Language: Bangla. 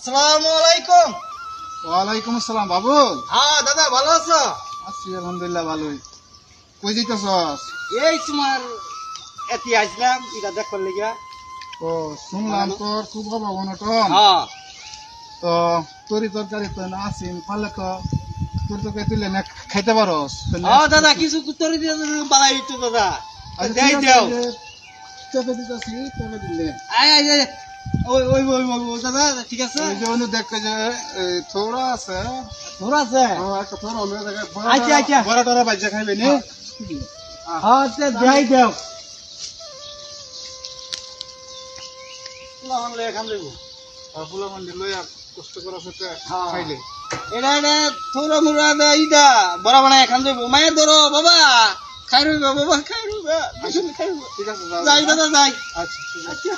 আসসালামু আলাইকুম। ওয়ালাইকুম আসসালাম বাবু। হ্যাঁ দাদা, ভালো আছো? আছি আলহামদুলিল্লাহ ভালোই। কই যাইতেছস? এই তোমার এতি আসলাম এটা দেখবার লেগা। ও শুনলাম তোর খুব অভাব অনটন। হ্যাঁ তো তোরই তরকারি তো না আসিন পারলে তো তোর তোকে তুলে না খাইতে পারস। হ্যাঁ দাদা, কিছু উত্তর দিয়ে বালাই তো দাদা। দেই দেও। চেপে দিতেছি চেপে দিলে আয় আয় আয়। ওই ওই ওই ওই ওই দাদা, ঠিক আছে? ওই যে অনু দেখতে যে থোড়া আছে। ধর আছে। ও একটা থোড়া হলো দেখে আচ্ছা, আচ্ছা। বড় টরা বাজে খাইবে নি। হ্যাঁ তে দেই দেও। তুলা হলে এখান দেব। ফুলা মন্দির লইয়া কষ্ট করা সাথে হ্যাঁ। খাইলে এটা থোড়া মুড়া দা ইদা বড় বানায় এখান দেব। মায়ের ধরো বাবা, খাই রইবা বাবা, খাই রইবা। খাই রইবা। ঠিক আছে যাই দাদা যাই। আচ্ছা ঠিক আছে। আচ্ছা।